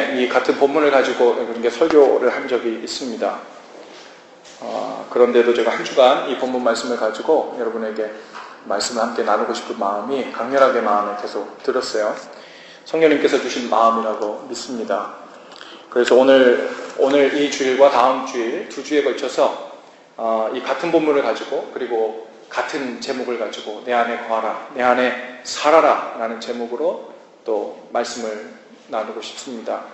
전에 이 같은 본문을 가지고 이렇게 설교를 한 적이 있습니다. 그런데도 제가 한 주간 이 본문 말씀을 가지고 여러분에게 말씀을 함께 나누고 싶은 마음이 강렬하게 마음에 계속 들었어요. 성령님께서 주신 마음이라고 믿습니다. 그래서 오늘 이 주일과 다음 주일 두 주에 걸쳐서 이 같은 본문을 가지고 그리고 같은 제목을 가지고 내 안에 거하라, 내 안에 살아라 라는 제목으로 또 말씀을 나누고 싶습니다.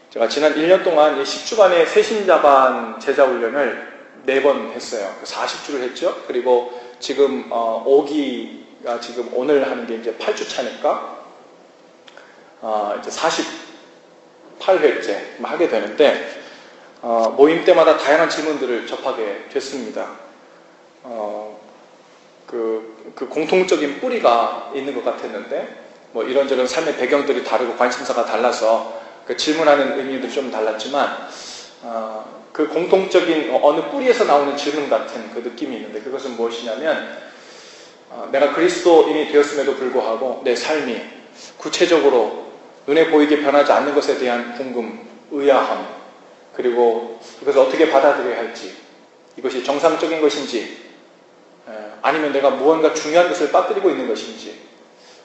제가 지난 1년 동안 이 10주간의 새신자반 제자훈련을 4번 했어요. 40주를 했죠. 그리고 지금 5기가 지금 오늘 하는 게 이제 8주 차니까 이제 48회째 하게 되는데 모임 때마다 다양한 질문들을 접하게 됐습니다. 그 공통적인 뿌리가 있는 것 같았는데 뭐 이런저런 삶의 배경들이 다르고 관심사가 달라서 그 질문하는 의미들이 좀 달랐지만 그 공통적인 어느 뿌리에서 나오는 질문 같은 그 느낌이 있는데 그것은 무엇이냐면 내가 그리스도인이 되었음에도 불구하고 내 삶이 구체적으로 눈에 보이게 변하지 않는 것에 대한 궁금, 의아함, 그리고 이것을 어떻게 받아들여야 할지, 이것이 정상적인 것인지 아니면 내가 무언가 중요한 것을 빠뜨리고 있는 것인지,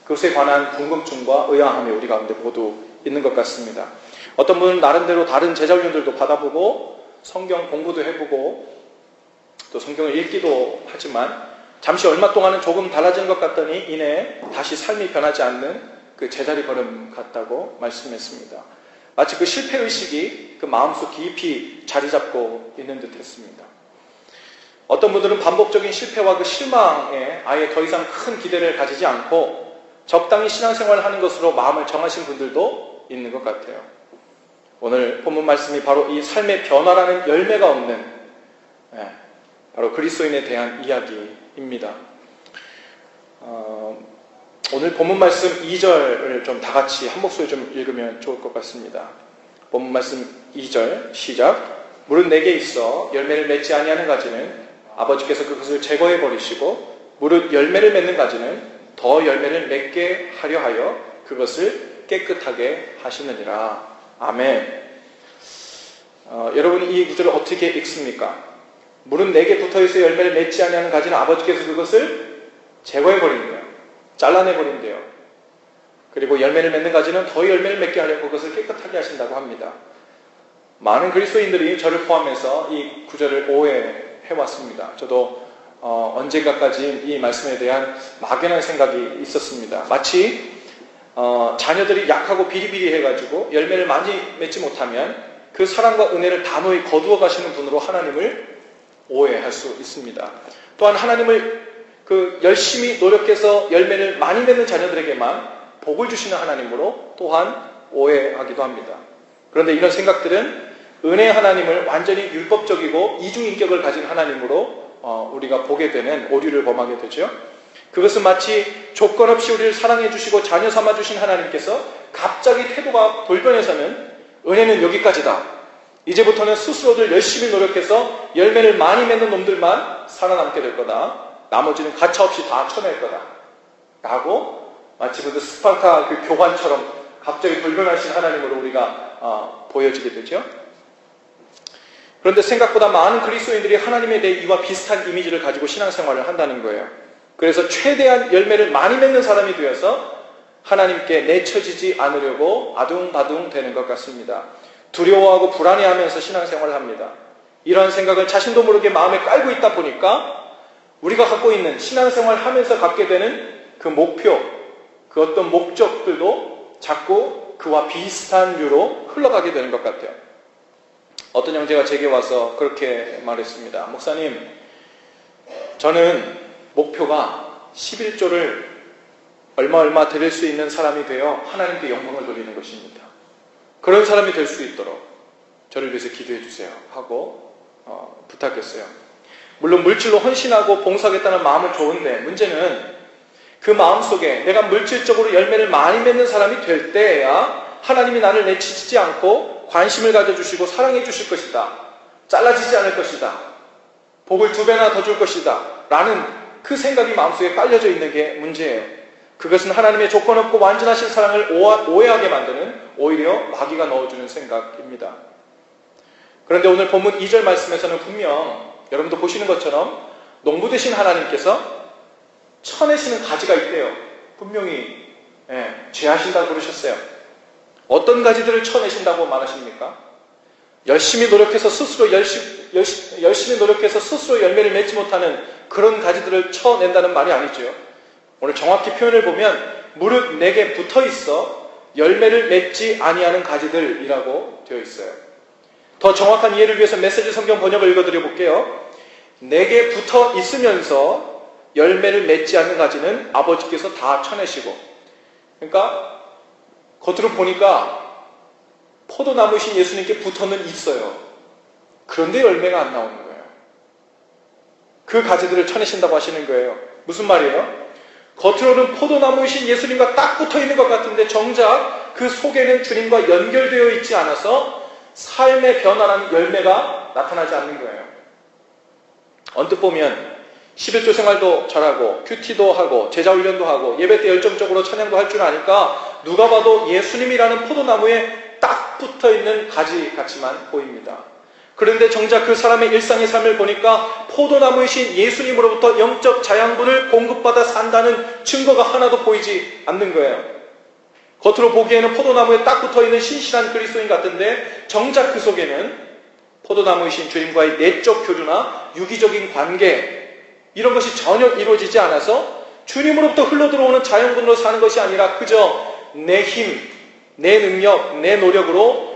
그것에 관한 궁금증과 의아함이 우리 가운데 모두 있는 것 같습니다. 어떤 분은 나름대로 다른 제자훈련들도 받아보고 성경 공부도 해보고 또 성경을 읽기도 하지만 잠시 얼마 동안은 조금 달라진 것 같더니 이내 다시 삶이 변하지 않는 그 제자리 걸음 같다고 말씀했습니다. 마치 그 실패의식이 그 마음속 깊이 자리 잡고 있는 듯 했습니다. 어떤 분들은 반복적인 실패와 그 실망에 아예 더 이상 큰 기대를 가지지 않고 적당히 신앙생활을 하는 것으로 마음을 정하신 분들도 있는 것 같아요. 오늘 본문 말씀이 바로 이 삶의 변화라는 열매가 없는 바로 그리스도인에 대한 이야기입니다. 오늘 본문 말씀 2절을 좀 다 같이 한 목소리 좀 읽으면 좋을 것 같습니다. 본문 말씀 2절 시작. 물은 내게 있어 열매를 맺지 아니하는 가지는 아버지께서 그것을 제거해 버리시고 무릇 열매를 맺는 가지는 더 열매를 맺게 하려 하여 그것을 깨끗하게 하시느니라. 아멘. 여러분이 이 구절을 어떻게 읽습니까? 물은 내게 붙어있어 열매를 맺지 아니하는 가지는 아버지께서 그것을 제거해 버린대요. 잘라내 버린대요. 그리고 열매를 맺는 가지는 더 열매를 맺게 하려고 그것을 깨끗하게 하신다고 합니다. 많은 그리스도인들이 저를 포함해서 이 구절을 오해해왔습니다. 저도 언젠가까지 이 말씀에 대한 막연한 생각이 있었습니다. 마치 자녀들이 약하고 비리비리해가지고 열매를 많이 맺지 못하면 그 사랑과 은혜를 단호히 거두어 가시는 분으로 하나님을 오해할 수 있습니다. 또한 하나님을 그 열심히 노력해서 열매를 많이 맺는 자녀들에게만 복을 주시는 하나님으로 또한 오해하기도 합니다. 그런데 이런 생각들은 은혜 하나님을 완전히 율법적이고 이중인격을 가진 하나님으로 우리가 보게 되는 오류를 범하게 되죠. 그것은 마치 조건 없이 우리를 사랑해 주시고 자녀 삼아 주신 하나님께서 갑자기 태도가 돌변해서는 은혜는 여기까지다. 이제부터는 스스로들 열심히 노력해서 열매를 많이 맺는 놈들만 살아남게 될 거다. 나머지는 가차없이 다 쳐낼 거다. 라고 마치 그 스파르타 그 교관처럼 갑자기 돌변하신 하나님으로 우리가 보여지게 되죠. 그런데 생각보다 많은 그리스도인들이 하나님에 대해 이와 비슷한 이미지를 가지고 신앙생활을 한다는 거예요. 그래서 최대한 열매를 많이 맺는 사람이 되어서 하나님께 내쳐지지 않으려고 아둥바둥 되는 것 같습니다. 두려워하고 불안해하면서 신앙생활을 합니다. 이러한 생각을 자신도 모르게 마음에 깔고 있다 보니까 우리가 갖고 있는 신앙생활을 하면서 갖게 되는 그 목표, 그 어떤 목적들도 자꾸 그와 비슷한 류로 흘러가게 되는 것 같아요. 어떤 형제가 제게 와서 그렇게 말했습니다. 목사님, 저는 목표가 11조를 얼마 드릴 수 있는 사람이 되어 하나님께 영광을 돌리는 것입니다. 그런 사람이 될 수 있도록 저를 위해서 기도해 주세요 하고 부탁했어요. 물론 물질로 헌신하고 봉사하겠다는 마음은 좋은데 문제는 그 마음속에 내가 물질적으로 열매를 많이 맺는 사람이 될 때야 하나님이 나를 내치지 않고 관심을 가져주시고 사랑해 주실 것이다. 잘라지지 않을 것이다. 복을 2배나 더 줄 것이다. 라는 그 생각이 마음속에 깔려져 있는 게 문제예요. 그것은 하나님의 조건 없고 완전하신 사랑을 오해하게 만드는 오히려 마귀가 넣어주는 생각입니다. 그런데 오늘 본문 2절 말씀에서는 분명 여러분도 보시는 것처럼 농부 되신 하나님께서 쳐내시는 가지가 있대요. 분명히 죄하신다고 그러셨어요. 어떤 가지들을 쳐내신다고 말하십니까? 열심히 노력해서 스스로 열매를 맺지 못하는 그런 가지들을 쳐낸다는 말이 아니죠. 오늘 정확히 표현을 보면 무릇 내게 붙어있어 열매를 맺지 아니하는 가지들이라고 되어 있어요. 더 정확한 이해를 위해서 메시지 성경 번역을 읽어드려 볼게요. 내게 붙어 있으면서 열매를 맺지 않는 가지는 아버지께서 다 쳐내시고, 그러니까 겉으로 보니까 포도나무이신 예수님께 붙어는 있어요. 그런데 열매가 안 나오는 거예요. 그 가지들을 쳐내신다고 하시는 거예요. 무슨 말이에요? 겉으로는 포도나무이신 예수님과 딱 붙어 있는 것 같은데 정작 그 속에는 주님과 연결되어 있지 않아서 삶의 변화라는 열매가 나타나지 않는 거예요. 언뜻 보면 11조 생활도 잘하고 큐티도 하고 제자훈련도 하고 예배 때 열정적으로 찬양도 할 줄 아니까 누가 봐도 예수님이라는 포도나무에 딱 붙어있는 가지 같이만 보입니다. 그런데 정작 그 사람의 일상의 삶을 보니까 포도나무이신 예수님으로부터 영적 자양분을 공급받아 산다는 증거가 하나도 보이지 않는 거예요. 겉으로 보기에는 포도나무에 딱 붙어있는 신실한 그리스도인 같은데 정작 그 속에는 포도나무이신 주님과의 내적 교류나 유기적인 관계, 이런 것이 전혀 이루어지지 않아서 주님으로부터 흘러들어오는 자연분으로 사는 것이 아니라 그저 내 힘, 내 능력, 내 노력으로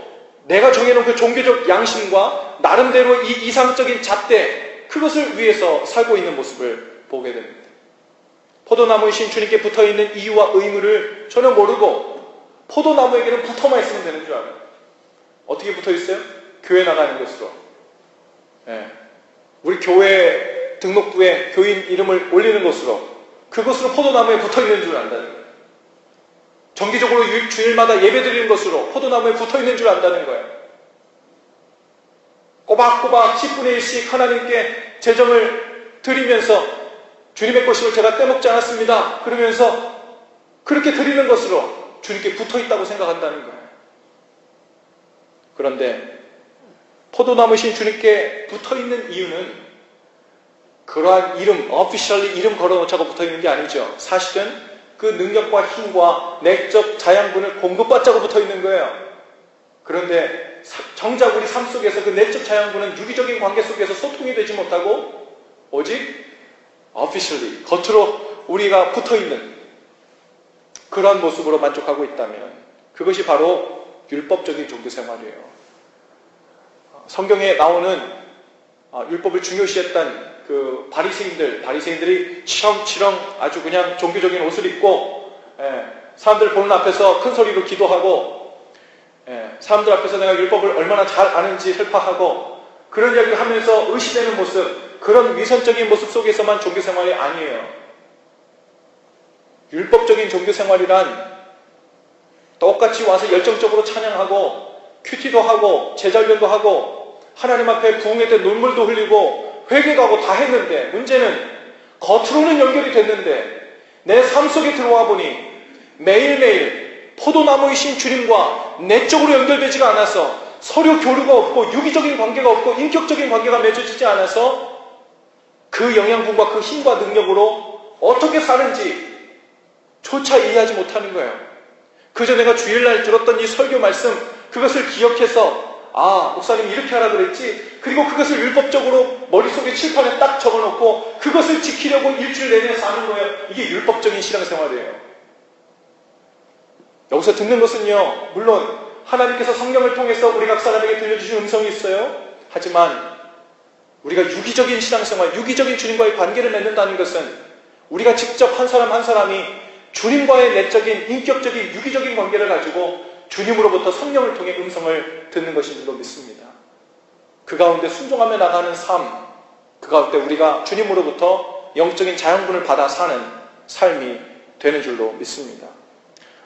내가 정해놓은 그 종교적 양심과 나름대로 이 이상적인 잣대, 그것을 위해서 살고 있는 모습을 보게 됩니다. 포도나무이신 주님께 붙어있는 이유와 의무를 전혀 모르고 포도나무에게는 붙어만 있으면 되는 줄 알아요. 어떻게 붙어있어요? 교회 나가는 것으로. 우리 교회 등록부에 교인 이름을 올리는 것으로, 그것으로 포도나무에 붙어있는 줄 안다는 거예요. 정기적으로 주일마다 예배 드리는 것으로 포도나무에 붙어있는 줄 안다는 거예요. 꼬박꼬박 10분의 1씩 하나님께 재정을 드리면서 주님의 것임을 제가 떼먹지 않았습니다. 그러면서 그렇게 드리는 것으로 주님께 붙어있다고 생각한다는 거예요. 그런데 포도나무신 주님께 붙어있는 이유는 그러한 이름, officially 이름 걸어놓자고 붙어있는 게 아니죠. 사실은 그 능력과 힘과 내적 자양분을 공급받자고 붙어있는 거예요. 그런데 정작 우리 삶 속에서 그 내적 자양분은 유기적인 관계 속에서 소통이 되지 못하고 오직 officially, 겉으로 우리가 붙어있는 그런 모습으로 만족하고 있다면 그것이 바로 율법적인 종교 생활이에요. 성경에 나오는 율법을 중요시했던 그 바리새인들이 치렁치렁 아주 그냥 종교적인 옷을 입고 사람들 보는 앞에서 큰 소리로 기도하고 사람들 앞에서 내가 율법을 얼마나 잘 아는지 설파하고 그런 이야기를 하면서 의시되는 모습, 그런 위선적인 모습 속에서만 종교생활이 아니에요. 율법적인 종교생활이란 똑같이 와서 열정적으로 찬양하고 큐티도 하고 제자훈련도 하고 하나님 앞에 부흥회 때 눈물도 흘리고 회개도 하고 다 했는데 문제는 겉으로는 연결이 됐는데 내 삶 속에 들어와 보니 매일매일 포도나무이신 주님과 내적으로 연결되지가 않아서 서로 교류가 없고 유기적인 관계가 없고 인격적인 관계가 맺어지지 않아서 그 영양분과 그 힘과 능력으로 어떻게 사는지 조차 이해하지 못하는 거예요. 그저 내가 주일날 들었던 이 설교 말씀, 그것을 기억해서 목사님이 이렇게 하라 그랬지, 그리고 그것을 율법적으로 머릿속에 칠판에 딱 적어놓고 그것을 지키려고 일주일 내내 사는 거예요. 이게 율법적인 신앙생활이에요. 여기서 듣는 것은요, 물론 하나님께서 성령을 통해서 우리 각 사람에게 들려주신 음성이 있어요. 하지만 우리가 유기적인 신앙생활, 유기적인 주님과의 관계를 맺는다는 것은 우리가 직접 한 사람 한 사람이 주님과의 내적인 인격적인 유기적인 관계를 가지고 주님으로부터 성령을 통해 음성을 듣는 것인 줄로 믿습니다. 그 가운데 순종하며 나가는 삶, 그 가운데 우리가 주님으로부터 영적인 자양분을 받아 사는 삶이 되는 줄로 믿습니다.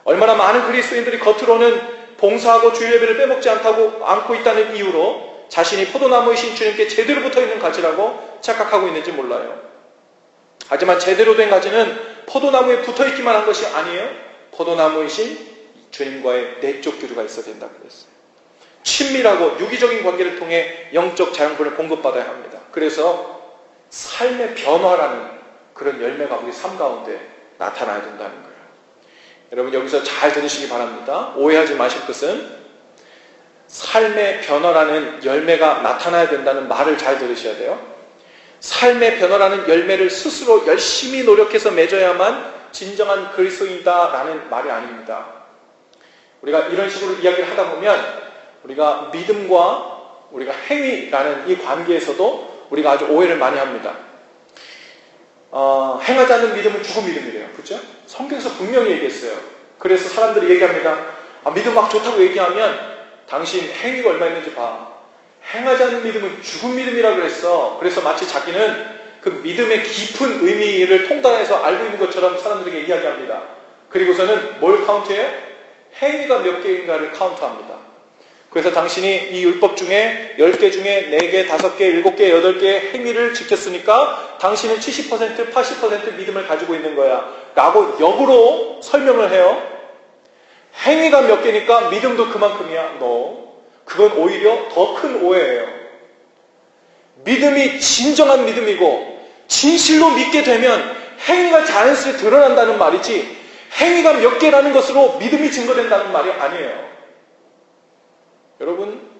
얼마나 많은 그리스도인들이 겉으로는 봉사하고 주일 예배를 빼먹지 않고 있다는 이유로 자신이 포도나무이신 주님께 제대로 붙어있는 가지라고 착각하고 있는지 몰라요. 하지만 제대로 된 가지는 포도나무에 붙어있기만 한 것이 아니에요. 포도나무이신 주님과의 내적 교류가 있어야 된다고 그랬어요. 친밀하고 유기적인 관계를 통해 영적 자양분을 공급받아야 합니다. 그래서 삶의 변화라는 그런 열매가 우리 삶 가운데 나타나야 된다는 거예요. 여러분 여기서 잘 들으시기 바랍니다. 오해하지 마실 것은 삶의 변화라는 열매가 나타나야 된다는 말을 잘 들으셔야 돼요. 삶의 변화라는 열매를 스스로 열심히 노력해서 맺어야만 진정한 그리스도인이다라는 말이 아닙니다. 우리가 이런 식으로 이야기를 하다 보면 우리가 믿음과 우리가 행위라는 이 관계에서도 우리가 아주 오해를 많이 합니다. 행하지 않는 믿음은 죽은 믿음이래요. 그렇죠? 성경에서 분명히 얘기했어요. 그래서 사람들이 얘기합니다. 믿음 막 좋다고 얘기하면 당신 행위가 얼마 있는지 봐. 행하지 않는 믿음은 죽은 믿음이라 그랬어. 그래서 마치 자기는 그 믿음의 깊은 의미를 통달해서 알고 있는 것처럼 사람들에게 이야기합니다. 그리고서는 뭘 카운트해요? 행위가 몇 개인가를 카운트합니다. 그래서 당신이 이 율법 중에 10개 중에 4개, 5개, 7개, 8개의 행위를 지켰으니까 당신은 70%, 80% 믿음을 가지고 있는 거야. 라고 역으로 설명을 해요. 행위가 몇 개니까 믿음도 그만큼이야. 그건 오히려 더 큰 오해예요. 믿음이 진정한 믿음이고 진실로 믿게 되면 행위가 자연스레 드러난다는 말이지 행위가 몇 개라는 것으로 믿음이 증거된다는 말이 아니에요. 여러분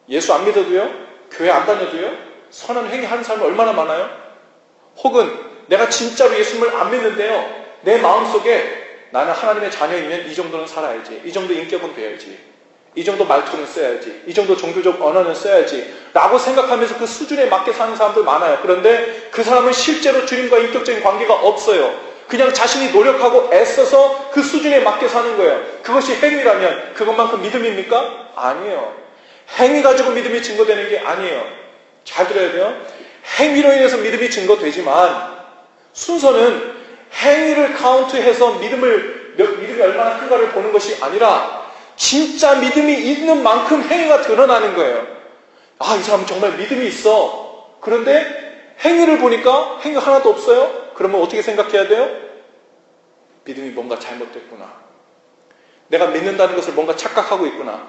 예수 안 믿어도요? 교회 안 다녀도요? 선한 행위 하는 사람이 얼마나 많아요? 혹은 내가 진짜로 예수님을 안 믿는데요. 내 마음속에 나는 하나님의 자녀이면 이 정도는 살아야지. 이 정도 인격은 돼야지. 이 정도 말투는 써야지. 이 정도 종교적 언어는 써야지. 라고 생각하면서 그 수준에 맞게 사는 사람들 많아요. 그런데 그 사람은 실제로 주님과 인격적인 관계가 없어요. 그냥 자신이 노력하고 애써서 그 수준에 맞게 사는 거예요. 그것이 행위라면 그것만큼 믿음입니까? 아니에요. 행위 가지고 믿음이 증거되는 게 아니에요. 잘 들어야 돼요. 행위로 인해서 믿음이 증거되지만 순서는 행위를 카운트해서 믿음이 얼마나 큰가를 보는 것이 아니라 진짜 믿음이 있는 만큼 행위가 드러나는 거예요. 이 사람은 정말 믿음이 있어. 그런데 행위를 보니까 행위가 하나도 없어요? 그러면 어떻게 생각해야 돼요? 믿음이 뭔가 잘못됐구나. 내가 믿는다는 것을 뭔가 착각하고 있구나.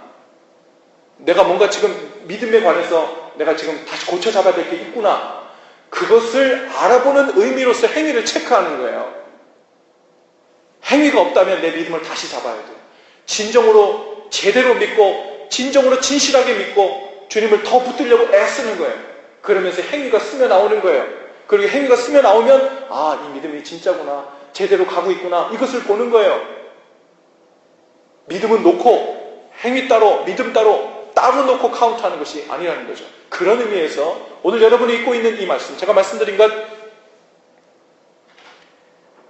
내가 뭔가 지금 믿음에 관해서 내가 지금 다시 고쳐 잡아야 될 게 있구나. 그것을 알아보는 의미로서 행위를 체크하는 거예요. 행위가 없다면 내 믿음을 다시 잡아야 돼요. 진정으로 제대로 믿고 진정으로 진실하게 믿고 주님을 더 붙들려고 애쓰는 거예요. 그러면서 행위가 스며 나오는 거예요. 그리고 행위가 스며 나오면 이 믿음이 진짜구나. 제대로 가고 있구나. 이것을 보는 거예요. 믿음은 놓고 행위 따로 믿음 따로 놓고 카운트하는 것이 아니라는 거죠. 그런 의미에서 오늘 여러분이 읽고 있는 이 말씀, 제가 말씀드린 것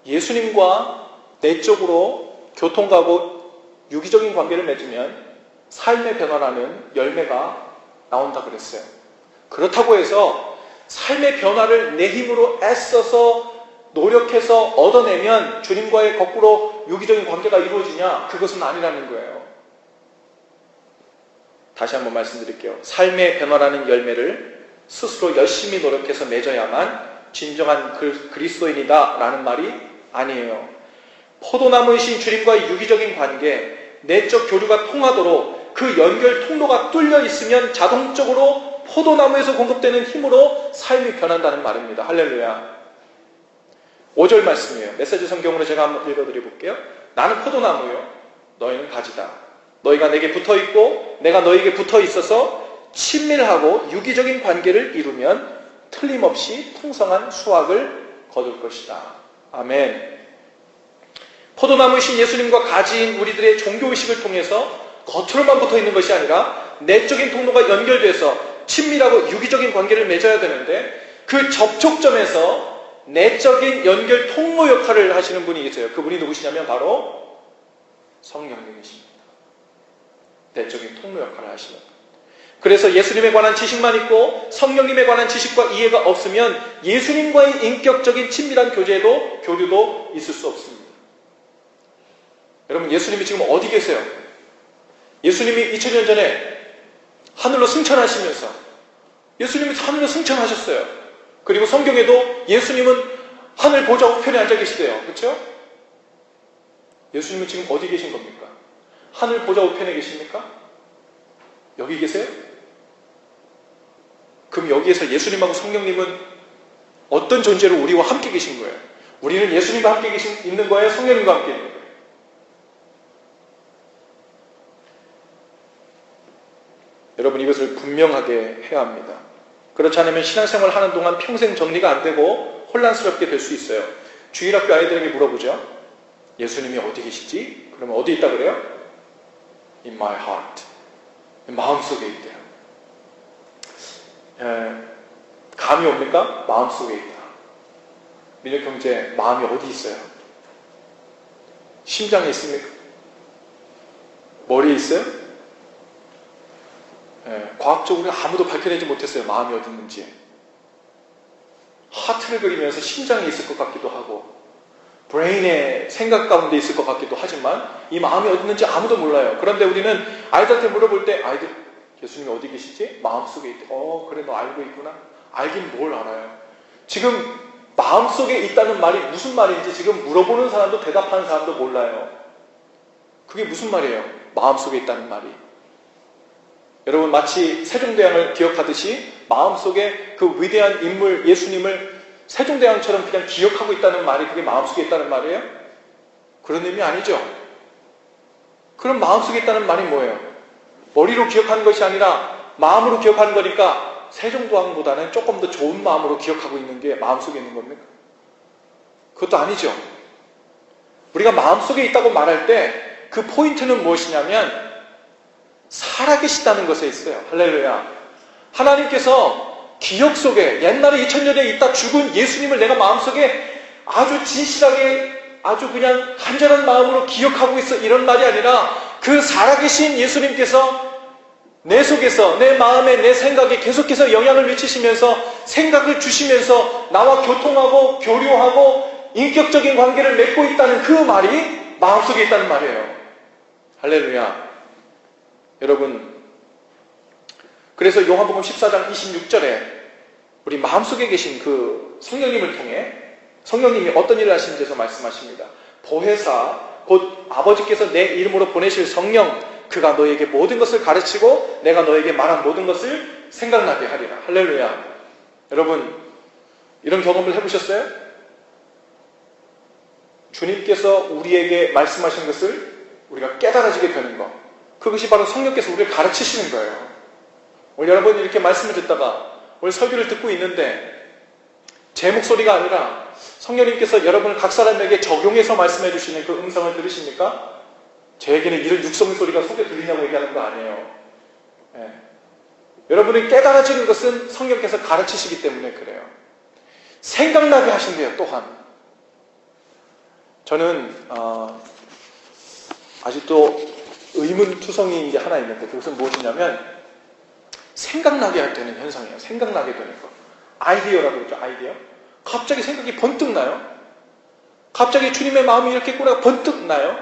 예수님과 내적으로 교통가고 유기적인 관계를 맺으면 삶의 변화라는 열매가 나온다 그랬어요. 그렇다고 해서 삶의 변화를 내 힘으로 애써서 노력해서 얻어내면 주님과의 거꾸로 유기적인 관계가 이루어지냐? 그것은 아니라는 거예요. 다시 한번 말씀드릴게요. 삶의 변화라는 열매를 스스로 열심히 노력해서 맺어야만 진정한 그리스도인이다 라는 말이 아니에요. 포도나무이신 주님과의 유기적인 관계, 내적 교류가 통하도록 그 연결 통로가 뚫려 있으면 자동적으로 포도나무에서 공급되는 힘으로 삶이 변한다는 말입니다. 할렐루야. 5절 말씀이에요. 메시지 성경으로 제가 한번 읽어드려 볼게요. 나는 포도나무요. 너희는 가지다. 너희가 내게 붙어있고 내가 너희에게 붙어있어서 친밀하고 유기적인 관계를 이루면 틀림없이 풍성한 수확을 거둘 것이다. 아멘. 포도나무이신 예수님과 가지인 우리들의 종교의식을 통해서 겉으로만 붙어있는 것이 아니라 내적인 통로가 연결돼서 친밀하고 유기적인 관계를 맺어야 되는데 그 접촉점에서 내적인 연결 통로 역할을 하시는 분이 계세요. 그분이 누구시냐면 바로 성령님이십니다. 내적인 통로 역할을 하시는 분. 그래서 예수님에 관한 지식만 있고 성령님에 관한 지식과 이해가 없으면 예수님과의 인격적인 친밀한 교류도 있을 수 없습니다. 여러분 예수님이 지금 어디 계세요? 예수님이 2000년 전에 하늘로 승천하시면서 예수님이 하늘로 승천하셨어요. 그리고 성경에도 예수님은 하늘 보좌 우편에 앉아 계시대요. 그렇죠? 예수님은 지금 어디 계신 겁니까? 하늘 보좌 우편에 계십니까? 여기 계세요? 그럼 여기에서 예수님하고 성령님은 어떤 존재로 우리와 함께 계신 거예요? 우리는 예수님과 함께 있는 거예요? 성령님과 함께 있는 거예요? 여러분, 이것을 분명하게 해야 합니다. 그렇지 않으면 신앙생활 하는 동안 평생 정리가 안 되고 혼란스럽게 될 수 있어요. 주일학교 아이들에게 물어보죠. 예수님이 어디 계시지? 그러면 어디 있다 그래요? In my heart. 마음속에 있대요. 감이 옵니까? 마음속에 있다. 민혁형제, 마음이 어디 있어요? 심장에 있습니까? 머리에 있어요? 과학적으로 아무도 밝혀내지 못했어요. 마음이 어디 있는지. 하트를 그리면서 심장에 있을 것 같기도 하고 브레인의 생각 가운데 있을 것 같기도 하지만 이 마음이 어디 있는지 아무도 몰라요. 그런데 우리는 아이들한테 물어볼 때 아이들, 예수님이 어디 계시지? 마음속에 있대. 그래, 너 알고 있구나. 알긴 뭘 알아요. 지금 마음속에 있다는 말이 무슨 말인지 지금 물어보는 사람도 대답하는 사람도 몰라요. 그게 무슨 말이에요? 마음속에 있다는 말이. 여러분, 마치 세종대왕을 기억하듯이 마음속에 그 위대한 인물 예수님을 세종대왕처럼 그냥 기억하고 있다는 말이 그게 마음속에 있다는 말이에요? 그런 의미 아니죠. 그럼 마음속에 있다는 말이 뭐예요? 머리로 기억하는 것이 아니라 마음으로 기억하는 거니까 세종대왕보다는 조금 더 좋은 마음으로 기억하고 있는 게 마음속에 있는 겁니까? 그것도 아니죠. 우리가 마음속에 있다고 말할 때 그 포인트는 무엇이냐면 살아계시다는 것에 있어요. 할렐루야. 하나님께서 기억 속에 옛날에 2000년에 있다 죽은 예수님을 내가 마음속에 아주 진실하게 아주 그냥 간절한 마음으로 기억하고 있어, 이런 말이 아니라 그 살아계신 예수님께서 내 속에서 내 마음에 내 생각에 계속해서 영향을 미치시면서 생각을 주시면서 나와 교통하고 교류하고 인격적인 관계를 맺고 있다는 그 말이 마음속에 있다는 말이에요. 할렐루야. 여러분, 그래서 요한복음 14장 26절에 우리 마음속에 계신 그 성령님을 통해 성령님이 어떤 일을 하시는지에서 말씀하십니다. 보혜사, 곧 아버지께서 내 이름으로 보내실 성령, 그가 너에게 모든 것을 가르치고 내가 너에게 말한 모든 것을 생각나게 하리라. 할렐루야. 여러분, 이런 경험을 해보셨어요? 주님께서 우리에게 말씀하신 것을 우리가 깨달아지게 되는 것, 그것이 바로 성령께서 우리를 가르치시는 거예요. 오늘 여러분 이렇게 말씀을 듣다가 오늘 설교를 듣고 있는데 제 목소리가 아니라 성령님께서 여러분을 각 사람에게 적용해서 말씀해 주시는 그 음성을 들으십니까? 저에게는 이런 육성 소리가 속에 들리냐고 얘기하는 거 아니에요. 여러분이 깨달아지는 것은 성령께서 가르치시기 때문에 그래요. 생각나게 하신대요. 또한 저는 아직도 의문투성이인 게 하나 있는데 그것은 무엇이냐면 생각나게 할 때는 현상이에요. 생각나게 되는 거. 아이디어라고 그러죠. 아이디어. 갑자기 생각이 번뜩 나요. 갑자기 주님의 마음이 이렇게 있구나 번뜩 나요.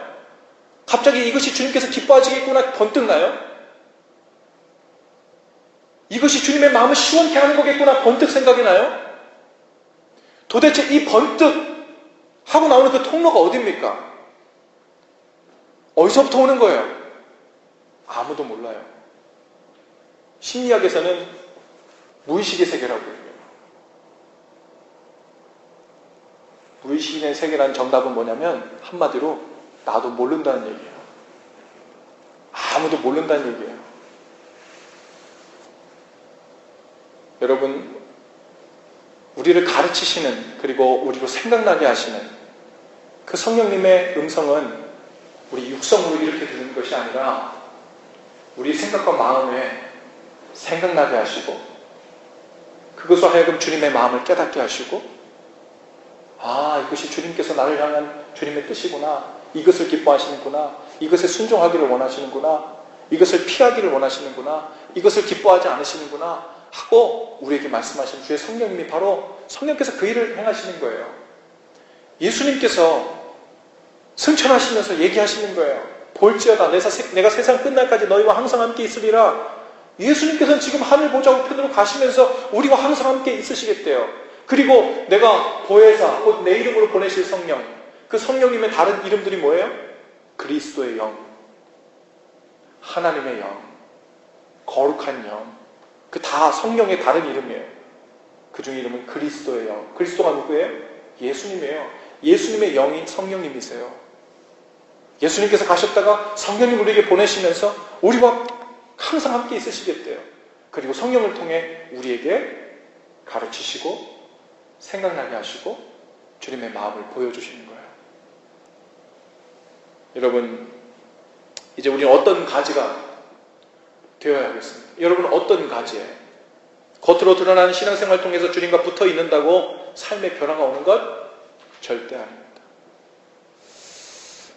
갑자기 이것이 주님께서 기뻐하시겠구나 번뜩 나요. 이것이 주님의 마음을 시원케 하는 거겠구나 번뜩 생각이 나요. 도대체 이 번뜩 하고 나오는 그 통로가 어디입니까? 어디서부터 오는 거예요? 아무도 몰라요. 심리학에서는 무의식의 세계라고 해요. 무의식의 세계라는 정답은 뭐냐면 한마디로 나도 모른다는 얘기예요. 아무도 모른다는 얘기예요. 여러분, 우리를 가르치시는 그리고 우리로 생각나게 하시는 그 성령님의 음성은 우리 육성으로 이렇게 듣는 것이 아니라 우리 생각과 마음에 생각나게 하시고 그것으로 하여금 주님의 마음을 깨닫게 하시고 이것이 주님께서 나를 향한 주님의 뜻이구나. 이것을 기뻐하시는구나. 이것에 순종하기를 원하시는구나. 이것을 피하기를 원하시는구나. 이것을 기뻐하지 않으시는구나 하고 우리에게 말씀하신 주의 성령님이 바로 성령께서 그 일을 행하시는 거예요. 예수님께서 승천하시면서 얘기하시는 거예요. 볼지어다 내가 세상 끝날까지 너희와 항상 함께 있으리라. 예수님께서는 지금 하늘 보좌 우편으로 가시면서 우리와 항상 함께 있으시겠대요. 그리고 내가 보혜사, 곧 내 이름으로 보내실 성령, 그 성령님의 다른 이름들이 뭐예요? 그리스도의 영, 하나님의 영, 거룩한 영, 그 다 성령의 다른 이름이에요. 그 중 이름은 그리스도의 영. 그리스도가 누구예요? 예수님이에요. 예수님의 영이 성령님이세요. 예수님께서 가셨다가 성령님 우리에게 보내시면서 우리와 항상 함께 있으시겠대요. 그리고 성령을 통해 우리에게 가르치시고 생각나게 하시고 주님의 마음을 보여주시는 거예요. 여러분, 이제 우리는 어떤 가지가 되어야 하겠습니다. 여러분은 어떤 가지에 겉으로 드러나는 신앙생활을 통해서 주님과 붙어 있는다고 삶의 변화가 오는 것? 절대 아닙니다.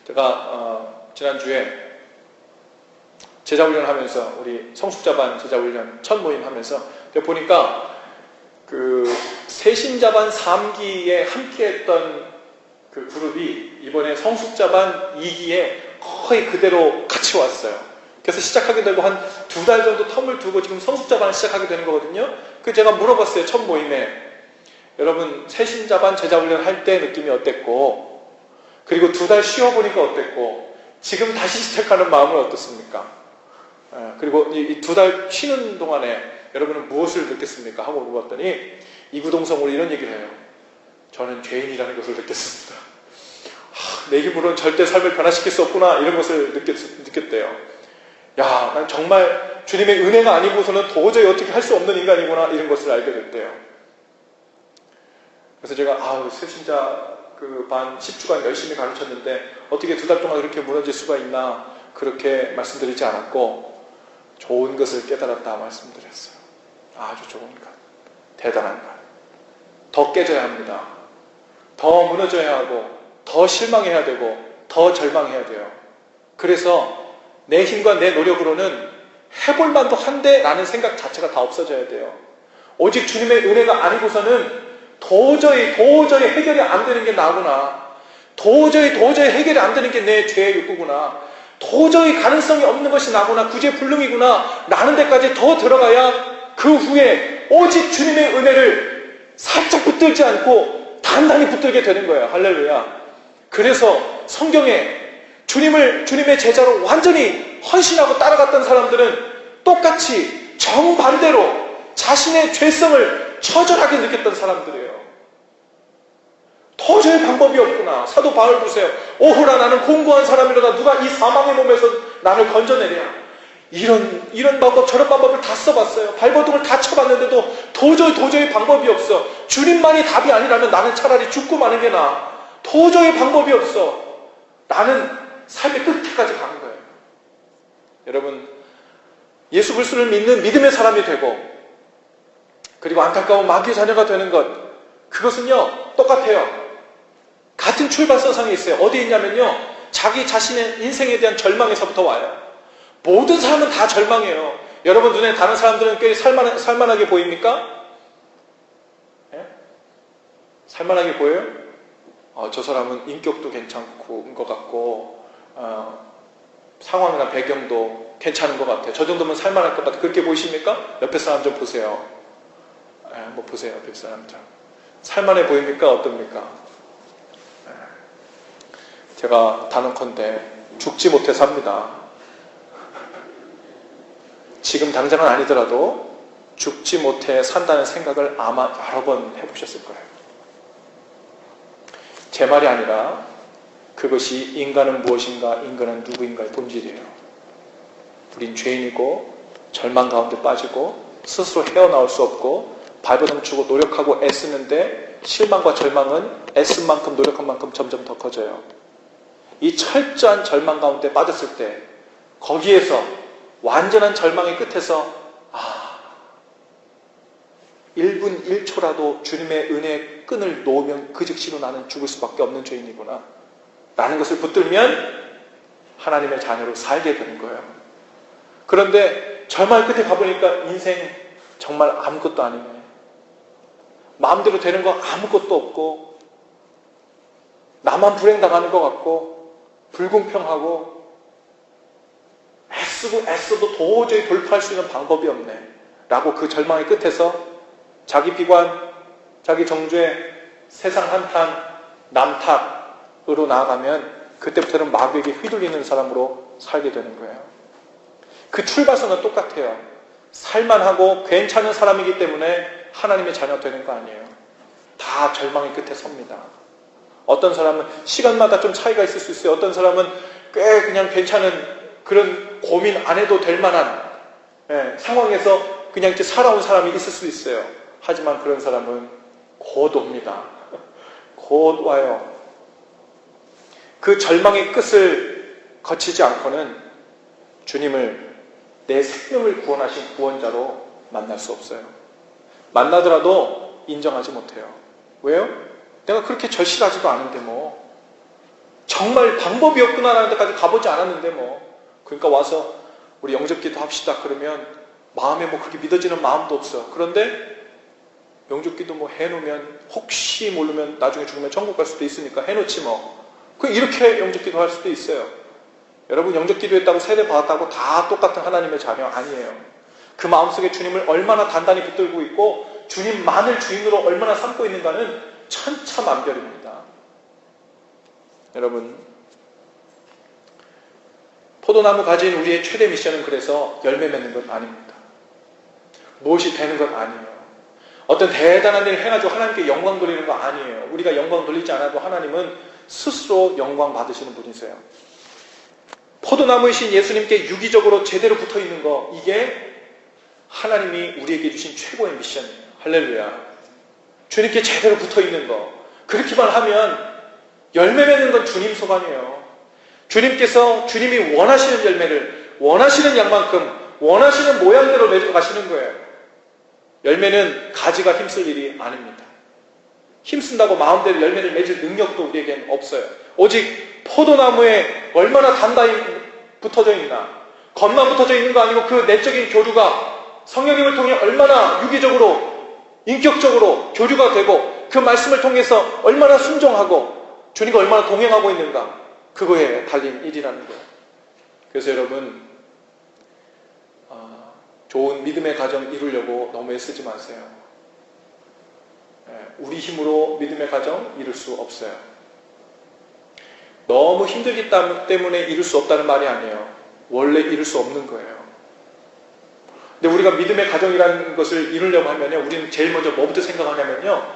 제가 지난주에 제자훈련 하면서 우리 성숙자반 제자훈련 첫 모임 하면서 보니까 그 세신자반 3기에 함께했던 그 그룹이 이번에 성숙자반 2기에 거의 그대로 같이 왔어요. 그래서 시작하게 되고 한 2달 정도 텀을 두고 지금 성숙자반을 시작하게 되는 거거든요. 그 제가 물어봤어요. 첫 모임에. 여러분 세신자반 제자훈련 할 때 느낌이 어땠고, 그리고 2달 쉬어보니까 어땠고, 지금 다시 시작하는 마음은 어떻습니까? 그리고 이 2달 쉬는 동안에 여러분은 무엇을 느꼈습니까? 하고 물어봤더니 이구동성으로 이런 얘기를 해요. 저는 죄인이라는 것을 느꼈습니다. 내 힘으로는 절대 삶을 변화시킬 수 없구나, 이런 것을 느꼈대요. 야, 난 정말 주님의 은혜가 아니고서는 도저히 어떻게 할 수 없는 인간이구나, 이런 것을 알게 됐대요. 그래서 제가 세신자 그 반 10주간 열심히 가르쳤는데 어떻게 2달 동안 그렇게 무너질 수가 있나, 그렇게 말씀드리지 않았고 좋은 것을 깨달았다 말씀드렸어요. 아주 좋은 것, 대단한 것. 더 깨져야 합니다. 더 무너져야 하고, 더 실망해야 되고, 더 절망해야 돼요. 그래서 내 힘과 내 노력으로는 해볼 만도 한데 라는 생각 자체가 다 없어져야 돼요. 오직 주님의 은혜가 아니고서는 도저히 해결이 안 되는 게 나구나, 도저히 해결이 안 되는 게 내 죄의 욕구구나, 도저히 가능성이 없는 것이 나구나, 구제불능이구나 라는 데까지 더 들어가야 그 후에 오직 주님의 은혜를 살짝 붙들지 않고 단단히 붙들게 되는 거예요. 할렐루야. 그래서 성경에 주님의 제자로 완전히 헌신하고 따라갔던 사람들은 똑같이 정반대로 자신의 죄성을 처절하게 느꼈던 사람들이에요. 도저히 방법이 없구나. 사도 바울 보세요. 오호라, 나는 공고한 사람이로다. 누가 이 사망의 몸에서 나를 건져내랴. 이런 방법 저런 방법을 다 써봤어요. 발버둥을 다 쳐봤는데도 도저히 방법이 없어. 주님만이 답이 아니라면 나는 차라리 죽고 마는 게 나아. 도저히 방법이 없어. 나는 삶의 끝에까지 가는 거예요. 여러분, 예수 그리스도를 믿는 믿음의 사람이 되고, 그리고 안타까운 마귀의 자녀가 되는 것, 그것은요 똑같아요. 같은 출발선상에 있어요. 어디에 있냐면요, 자기 자신의 인생에 대한 절망에서부터 와요. 모든 사람은 다 절망해요. 여러분 눈에 다른 사람들은 꽤 살만하게 보입니까? 예? 살만하게 보여요? 저 사람은 인격도 괜찮고 것 같고 상황이나 배경도 괜찮은 것 같아요. 저 정도면 살만할 것 같아요. 그렇게 보이십니까? 옆에 사람 좀 보세요. 뭐 보세요. 옆에 사람 좀 살만해 보입니까? 어떻습니까? 제가 단언컨대 죽지 못해 삽니다. 지금 당장은 아니더라도 죽지 못해 산다는 생각을 아마 여러 번 해보셨을 거예요. 제 말이 아니라 그것이 인간은 무엇인가, 인간은 누구인가의 본질이에요. 우린 죄인이고 절망 가운데 빠지고 스스로 헤어나올 수 없고 발버둥 치고 노력하고 애쓰는데 실망과 절망은 애쓴 만큼 노력한 만큼 점점 더 커져요. 이 철저한 절망 가운데 빠졌을 때 거기에서 완전한 절망의 끝에서 1분 1초라도 주님의 은혜의 끈을 놓으면 그 즉시로 나는 죽을 수밖에 없는 죄인이구나 라는 것을 붙들면 하나님의 자녀로 살게 되는 거예요. 그런데 절망 끝에 가보니까 인생 정말 아무것도 아니네. 마음대로 되는 거 아무것도 없고 나만 불행당하는 것 같고 불공평하고 애써도 도저히 돌파할 수 있는 방법이 없네 라고 그 절망의 끝에서 자기 비관, 자기 정죄, 세상 한탄, 남탓으로 나아가면 그때부터는 마귀에게 휘둘리는 사람으로 살게 되는 거예요. 그 출발선은 똑같아요. 살만하고 괜찮은 사람이기 때문에 하나님의 자녀 되는 거 아니에요. 다 절망의 끝에 섭니다. 어떤 사람은 시간마다 좀 차이가 있을 수 있어요. 어떤 사람은 꽤 그냥 괜찮은 그런 고민 안 해도 될 만한 상황에서 그냥 이렇게 살아온 사람이 있을 수 있어요. 하지만 그런 사람은 곧 옵니다. 곧 와요. 그 절망의 끝을 거치지 않고는 주님을 내 생명을 구원하신 구원자로 만날 수 없어요. 만나더라도 인정하지 못해요. 왜요? 내가 그렇게 절실하지도 않은데 뭐. 정말 방법이 없구나라는 데까지 가보지 않았는데 뭐. 그러니까 와서 우리 영접기도 합시다 그러면 마음에 뭐 그렇게 믿어지는 마음도 없어. 그런데 영접기도 뭐 해놓으면 혹시 모르면 나중에 죽으면 천국 갈 수도 있으니까 해놓지 뭐. 이렇게 영접기도 할 수도 있어요. 여러분 영접기도 했다고 세례 받았다고 다 똑같은 하나님의 자녀 아니에요. 그 마음속에 주님을 얼마나 단단히 붙들고 있고 주님만을 주인으로 얼마나 삼고 있는가는 천차만별입니다. 여러분 포도나무 가진 우리의 최대 미션은 그래서 열매 맺는 것 아닙니다. 무엇이 되는 것 아니에요. 어떤 대단한 일을 해가지고 하나님께 영광 돌리는 거 아니에요. 우리가 영광 돌리지 않아도 하나님은 스스로 영광 받으시는 분이세요. 포도나무이신 예수님께 유기적으로 제대로 붙어있는 거, 이게 하나님이 우리에게 주신 최고의 미션이에요. 할렐루야. 주님께 제대로 붙어있는 거, 그렇게만 하면 열매 맺는 건 주님 소관이에요. 주님께서 주님이 원하시는 열매를 원하시는 양만큼 원하시는 모양대로 맺어 가시는 거예요. 열매는 가지가 힘쓸 일이 아닙니다. 힘쓴다고 마음대로 열매를 맺을 능력도 우리에겐 없어요. 오직 포도나무에 얼마나 단단히 붙어져 있나, 겉만 붙어져 있는 거 아니고 그 내적인 교류가 성령님을 통해 얼마나 유기적으로 인격적으로 교류가 되고 그 말씀을 통해서 얼마나 순종하고 주님과 얼마나 동행하고 있는가, 그거에 달린 일이라는 거예요. 그래서 여러분 좋은 믿음의 가정 이루려고 너무 애쓰지 마세요. 우리 힘으로 믿음의 가정 이룰 수 없어요. 너무 힘들기 때문에 이룰 수 없다는 말이 아니에요. 원래 이룰 수 없는 거예요. 근데 우리가 믿음의 가정이라는 것을 이루려고 하면요, 우리는 제일 먼저 뭐부터 생각하냐면요,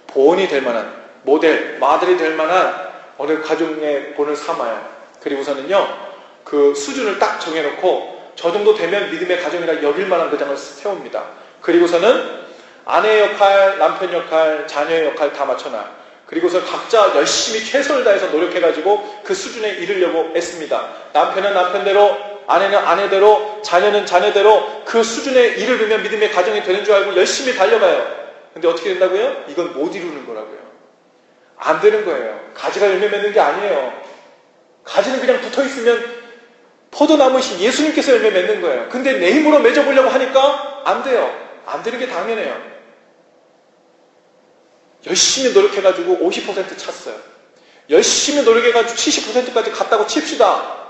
본이 될 만한 모델, 마들이 될 만한 어느 가정의 본을 삼아요. 그리고서는요, 그 수준을 딱 정해놓고 저 정도 되면 믿음의 가정이라 여길 만한 대장을 세웁니다. 그리고서는 아내의 역할, 남편 역할, 자녀의 역할 다 맞춰놔. 그리고서 각자 열심히 최선을 다해서 노력해가지고 그 수준에 이르려고 애씁니다. 남편은 남편대로, 아내는 아내대로, 자녀는 자녀대로 그 수준에 이르르면 믿음의 가정이 되는 줄 알고 열심히 달려가요. 근데 어떻게 된다고요? 이건 못 이루는 거라고요. 안 되는 거예요. 가지가 열매 맺는 게 아니에요. 가지는 그냥 붙어있으면 포도나무이신 예수님께서 열매 맺는 거예요. 근데 내 힘으로 맺어보려고 하니까 안 돼요. 안 되는 게 당연해요. 열심히 노력해가지고 50% 찼어요. 열심히 노력해가지고 70%까지 갔다고 칩시다.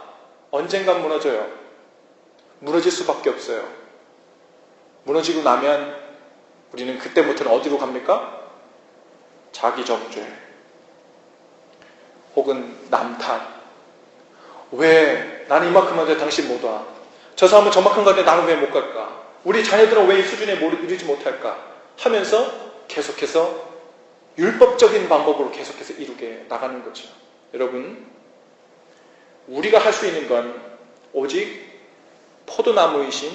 언젠간 무너져요. 무너질 수밖에 없어요. 무너지고 나면 우리는 그때부터는 어디로 갑니까? 자기 정죄 혹은 남탓. 왜 나는 이만큼 하는데 당신 못 와? 저 사람은 저만큼 가는데 나는 왜 못 갈까? 우리 자녀들은 왜 이 수준에 이르지 못할까? 하면서 계속해서 율법적인 방법으로 계속해서 이루게 나가는 거죠. 여러분, 우리가 할 수 있는 건 오직 포도나무이신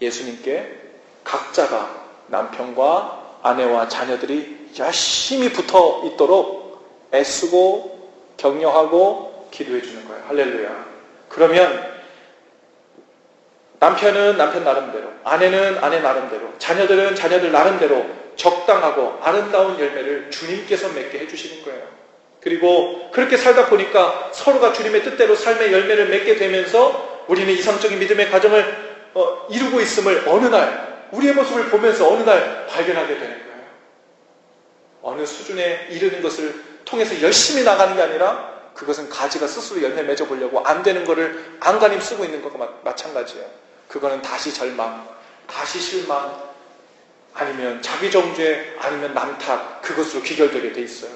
예수님께 각자가 남편과 아내와 자녀들이 열심히 붙어 있도록 애쓰고 격려하고 기도해 주는 거예요. 할렐루야. 그러면 남편은 남편 나름대로, 아내는 아내 나름대로, 자녀들은 자녀들 나름대로 적당하고 아름다운 열매를 주님께서 맺게 해주시는 거예요. 그리고 그렇게 살다 보니까 서로가 주님의 뜻대로 삶의 열매를 맺게 되면서 우리는 이상적인 믿음의 가정을 이루고 있음을 어느 날, 우리의 모습을 보면서 어느 날 발견하게 되는 거예요. 어느 수준에 이르는 것을 통해서 열심히 나가는 게 아니라 그것은 가지가 스스로 열매 맺어보려고 안 되는 거를 안간힘 쓰고 있는 것과 마찬가지예요. 그거는 다시 절망, 다시 실망, 아니면 자기정죄, 아니면 남탓, 그것으로 귀결되게 돼 있어요.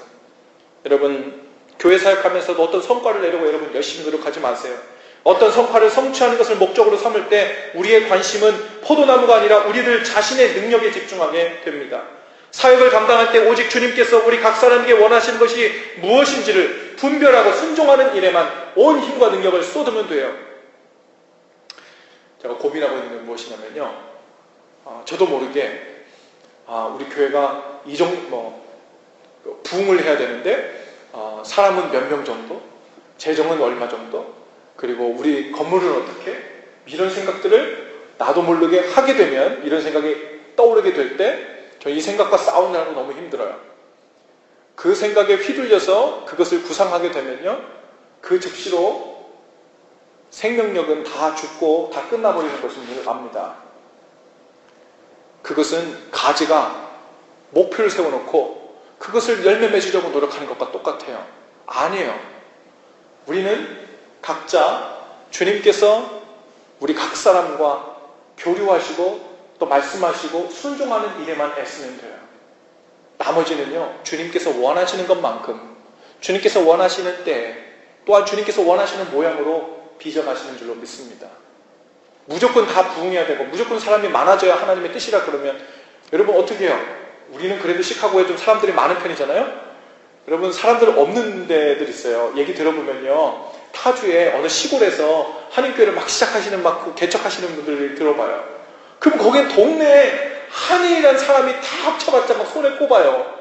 여러분, 교회 사역하면서도 어떤 성과를 내려고 여러분 열심히 노력하지 마세요. 어떤 성과를 성취하는 것을 목적으로 삼을 때 우리의 관심은 포도나무가 아니라 우리들 자신의 능력에 집중하게 됩니다. 사역을 감당할 때 오직 주님께서 우리 각 사람에게 원하시는 것이 무엇인지를 분별하고 순종하는 일에만 온 힘과 능력을 쏟으면 돼요. 제가 고민하고 있는 게 무엇이냐면요, 저도 모르게 우리 교회가 이 정도 부흥을 해야 되는데 사람은 몇 명 정도, 재정은 얼마 정도, 그리고 우리 건물은 어떻게, 이런 생각들을 나도 모르게 하게 되면, 이런 생각이 떠오르게 될 때 저 이 생각과 싸우느라고 너무 힘들어요. 그 생각에 휘둘려서 그것을 구상하게 되면요, 그 즉시로 생명력은 다 죽고 다 끝나버리는 것을 압니다. 그것은 가지가 목표를 세워놓고 그것을 열매 맺으려고 노력하는 것과 똑같아요. 아니에요. 우리는 각자 주님께서 우리 각 사람과 교류하시고 또 말씀하시고 순종하는 일에만 애쓰면 돼요. 나머지는요, 주님께서 원하시는 것만큼, 주님께서 원하시는 때, 또한 주님께서 원하시는 모양으로 빚어가시는 줄로 믿습니다. 무조건 다 부흥해야 되고 무조건 사람이 많아져야 하나님의 뜻이라 그러면 여러분 어떻게 해요? 우리는 그래도 시카고에 좀 사람들이 많은 편이잖아요? 여러분, 사람들 없는 데들 있어요. 얘기 들어보면요, 타주에 어느 시골에서 한인교회를 막 시작하시는, 막 개척하시는 분들을 들어봐요. 그럼 거기엔 동네에 한인이라는 사람이 다 합쳐봤자 막 손에 꼽아요.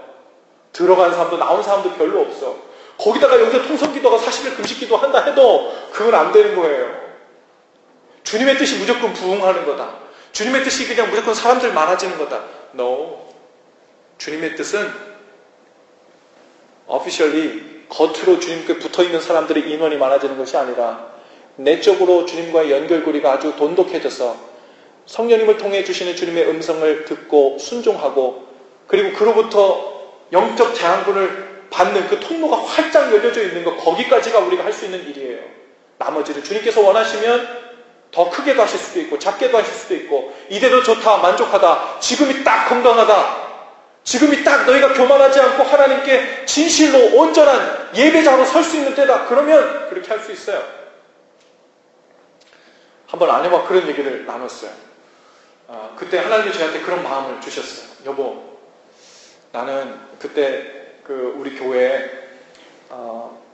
들어간 사람도 나온 사람도 별로 없어. 거기다가 여기서 통성기도가 40일 금식기도 한다 해도 그건 안 되는 거예요. 주님의 뜻이 무조건 부흥하는 거다. 주님의 뜻이 그냥 무조건 사람들 많아지는 거다. No. 주님의 뜻은 officially 겉으로 주님께 붙어있는 사람들의 인원이 많아지는 것이 아니라 내적으로 주님과의 연결고리가 아주 돈독해져서 성령님을 통해 주시는 주님의 음성을 듣고 순종하고, 그리고 그로부터 영적 재앙분을 받는 그 통로가 활짝 열려져 있는 것, 거기까지가 우리가 할 수 있는 일이에요. 나머지를 주님께서 원하시면 더 크게도 하실 수도 있고 작게도 하실 수도 있고, 이대로 좋다, 만족하다, 지금이 딱 건강하다, 지금이 딱 너희가 교만하지 않고 하나님께 진실로 온전한 예배자로 설 수 있는 때다, 그러면 그렇게 할 수 있어요. 한번 아내와 그런 얘기를 나눴어요. 그때 하나님이 저한테 그런 마음을 주셨어요. 여보, 나는 그때 우리 교회에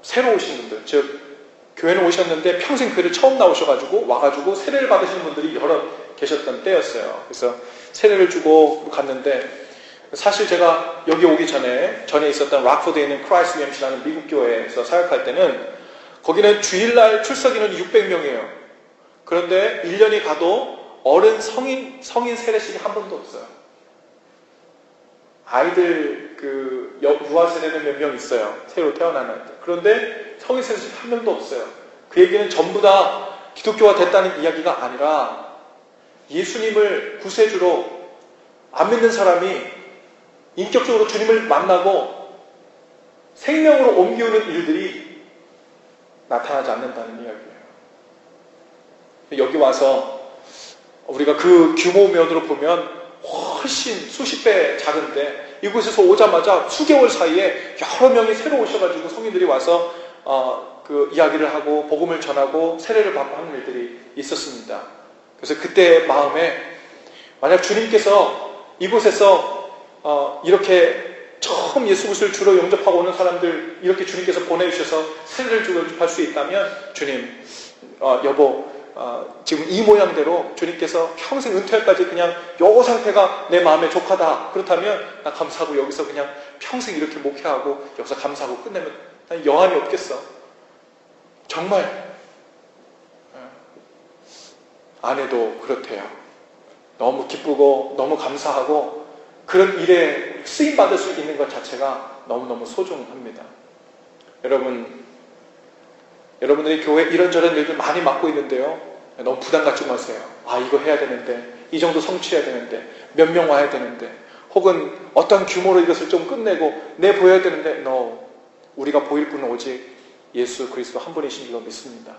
새로 오신 분들, 즉 교회는 오셨는데 평생 교회를 처음 나오셔가지고 와가지고 세례를 받으시는 분들이 여러 계셨던 때였어요. 그래서 세례를 주고 갔는데, 사실 제가 여기 오기 전에 있었던 락포드에 있는 크라이스트 UMC라는 미국 교회에서 사역할 때는 거기는 주일날 출석인원이 600명이에요. 그런데 1년이 가도 어른 성인 세례식이 한 번도 없어요. 아이들 유아 세례는 몇 명 있어요. 새로 태어난 아이들. 그런데 성인 세례식 한 명도 없어요. 그 얘기는 전부 다 기독교가 됐다는 이야기가 아니라 예수님을 구세주로 안 믿는 사람이 인격적으로 주님을 만나고 생명으로 옮기우는 일들이 나타나지 않는다는 이야기예요. 여기 와서 우리가 그 규모 면으로 보면 훨씬 수십 배 작은데, 이곳에서 오자마자 수개월 사이에 여러 명이 새로 오셔가지고 성인들이 와서 그 이야기를 하고 복음을 전하고 세례를 받고 하는 일들이 있었습니다. 그래서 그때 마음에, 만약 주님께서 이곳에서 이렇게 처음 예수 그리스도를 주로 영접하고 오는 사람들 이렇게 주님께서 보내주셔서 세례를 영접할 수 있다면, 주님, 여보, 지금 이 모양대로 주님께서 평생 은퇴할까지 그냥 요 상태가 내 마음에 족하다, 그렇다면 나 감사하고 여기서 그냥 평생 이렇게 목회하고 여기서 감사하고 끝내면 난 여한이 없겠어. 정말 아내도 그렇대요. 너무 기쁘고 너무 감사하고 그런 일에 쓰임받을 수 있는 것 자체가 너무너무 소중합니다. 여러분들이 교회 이런저런 일들 많이 맡고 있는데요, 너무 부담 갖지 마세요. 이거 해야 되는데, 이 정도 성취해야 되는데, 몇 명 와야 되는데, 혹은 어떤 규모로 이것을 좀 끝내고 내보여야 되는데, 우리가 보일 분은 오직 예수 그리스도 한 분이신 줄로 믿습니다.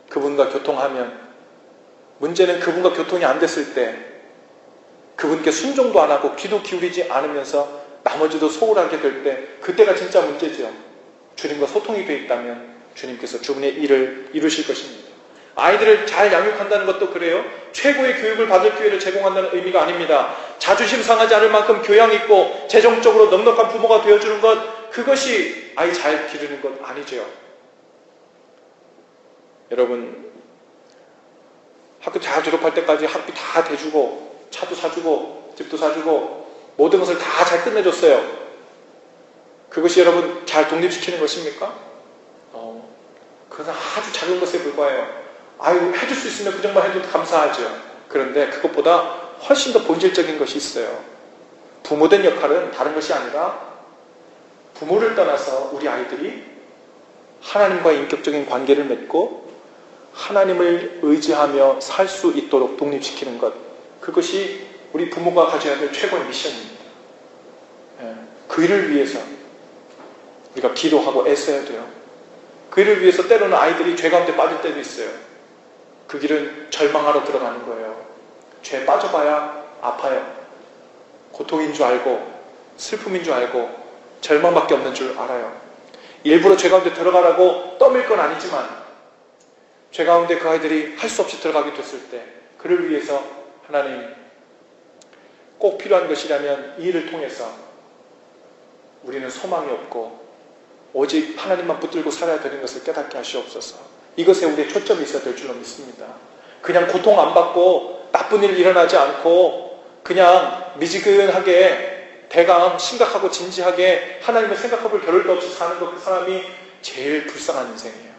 그분과 교통하면, 문제는 그분과 교통이 안 됐을 때 그분께 순종도 안 하고 귀도 기울이지 않으면서 나머지도 소홀하게 될 때, 그때가 진짜 문제죠. 주님과 소통이 되어 있다면 주님께서 주님의 일을 이루실 것입니다. 아이들을 잘 양육한다는 것도 그래요. 최고의 교육을 받을 기회를 제공한다는 의미가 아닙니다. 자존심 상하지 않을 만큼 교양 있고 재정적으로 넉넉한 부모가 되어주는 것, 그것이 아이 잘 기르는 것 아니죠. 여러분, 학교 다 졸업할 때까지 학비 다 대주고 차도 사주고 집도 사주고 모든 것을 다 잘 끝내줬어요. 그것이 여러분 잘 독립시키는 것입니까? 그것은 아주 작은 것에 불과해요. 아유, 해줄 수 있으면 그 정말 해도 감사하죠. 그런데 그것보다 훨씬 더 본질적인 것이 있어요. 부모된 역할은 다른 것이 아니라 부모를 떠나서 우리 아이들이 하나님과의 인격적인 관계를 맺고 하나님을 의지하며 살 수 있도록 독립시키는 것, 그것이 우리 부모가 가져야 될 최고의 미션입니다. 그 일을 위해서 우리가 기도하고 애써야 돼요. 그 일을 위해서 때로는 아이들이 죄 가운데 빠질 때도 있어요. 그 길은 절망하러 들어가는 거예요. 죄에 빠져봐야 아파요. 고통인 줄 알고 슬픔인 줄 알고 절망밖에 없는 줄 알아요. 일부러 죄 가운데 들어가라고 떠밀 건 아니지만 죄 가운데 그 아이들이 할 수 없이 들어가게 됐을 때 그를 위해서 하나님 꼭 필요한 것이라면 이 일을 통해서 우리는 소망이 없고 오직 하나님만 붙들고 살아야 되는 것을 깨닫게 하시옵소서. 이것에 우리의 초점이 있어야 될 줄로 믿습니다. 그냥 고통 안 받고 나쁜 일 일어나지 않고 그냥 미지근하게 대강 심각하고 진지하게 하나님을 생각해볼 겨를도 없이 사는 것, 그 사람이 제일 불쌍한 인생이에요.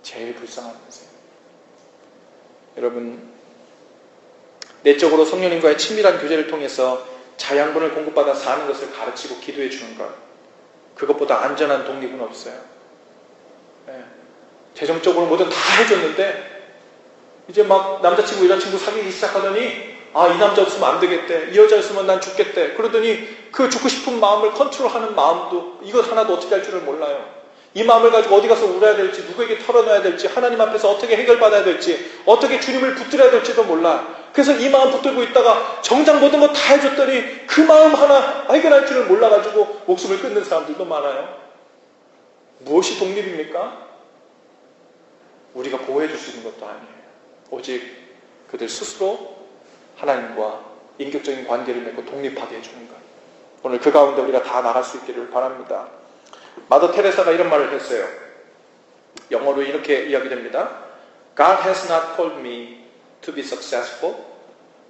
제일 불쌍한 인생. 여러분, 내적으로 성령님과의 친밀한 교제를 통해서 자양분을 공급받아 사는 것을 가르치고 기도해 주는 것, 그것보다 안전한 독립은 없어요. 재정적으로 뭐든 다 해줬는데 이제 막 남자친구 여자친구 사귀기 시작하더니 아, 이 남자 없으면 안 되겠대, 이 여자 없으면 난 죽겠대. 그러더니 그 죽고 싶은 마음을 컨트롤하는 마음도 이것 하나도 어떻게 할 줄을 몰라요. 이 마음을 가지고 어디 가서 울어야 될지, 누구에게 털어놔야 될지, 하나님 앞에서 어떻게 해결받아야 될지, 어떻게 주님을 붙들어야 될지도 몰라. 그래서 이 마음 붙들고 있다가 정작 모든 거 다 해줬더니 그 마음 하나 해결할 줄을 몰라가지고 목숨을 끊는 사람들도 많아요. 무엇이 독립입니까? 우리가 보호해 줄 수 있는 것도 아니에요. 오직 그들 스스로 하나님과 인격적인 관계를 맺고 독립하게 해주는 것. 오늘 그 가운데 우리가 다 나갈 수 있기를 바랍니다. 마더 테레사가 이런 말을 했어요. 영어로 이렇게 이야기됩니다. God has not called me to be successful,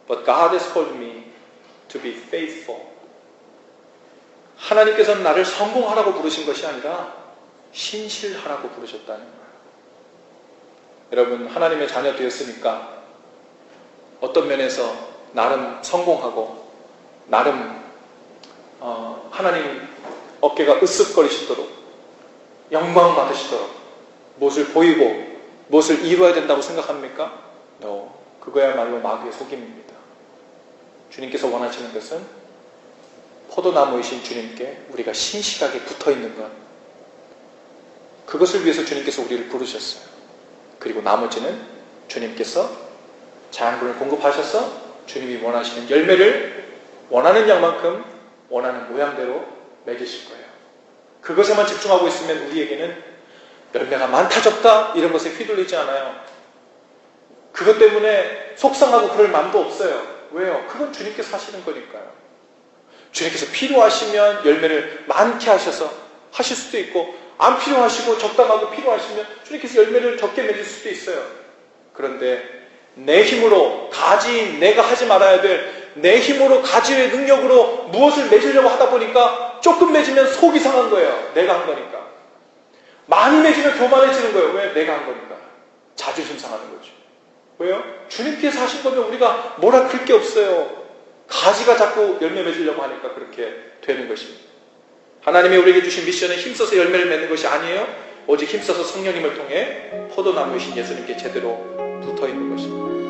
but God has called me to be faithful. 하나님께서는 나를 성공하라고 부르신 것이 아니라 신실하라고 부르셨다는 거예요. 여러분, 하나님의 자녀 되었으니까 어떤 면에서 나름 성공하고 나름 하나님 어깨가 으쓱거리시도록 영광 받으시도록 무엇을 보이고 무엇을 이루어야 된다고 생각합니까? No. 그거야말로 마귀의 속임입니다. 주님께서 원하시는 것은 포도나무이신 주님께 우리가 신실하게 붙어있는 것, 그것을 위해서 주님께서 우리를 부르셨어요. 그리고 나머지는 주님께서 자양분을 공급하셔서 주님이 원하시는 열매를 원하는 양만큼 원하는 모양대로 맺으실 거예요. 그것에만 집중하고 있으면 우리에게는 열매가 많다 적다 이런 것에 휘둘리지 않아요. 그것 때문에 속상하고 그럴 마음도 없어요. 왜요? 그건 주님께서 하시는 거니까요. 주님께서 필요하시면 열매를 많게 하셔서 하실 수도 있고, 안 필요하시고 적당하게 필요하시면 주님께서 열매를 적게 맺을 수도 있어요. 그런데 내 힘으로 가진 내가 하지 말아야 될 내 힘으로 가지의 능력으로 무엇을 맺으려고 하다 보니까 조금 맺으면 속이 상한 거예요. 내가 한 거니까. 많이 맺으면 교만해지는 거예요. 왜? 내가 한 거니까. 자존심 상하는 거죠. 왜요? 주님께서 하신 거면 우리가 뭐라 그럴 게 없어요. 가지가 자꾸 열매 맺으려고 하니까 그렇게 되는 것입니다. 하나님이 우리에게 주신 미션은 힘써서 열매를 맺는 것이 아니에요. 오직 힘써서 성령님을 통해 포도나무이신 예수님께 제대로 붙어있는 것입니다.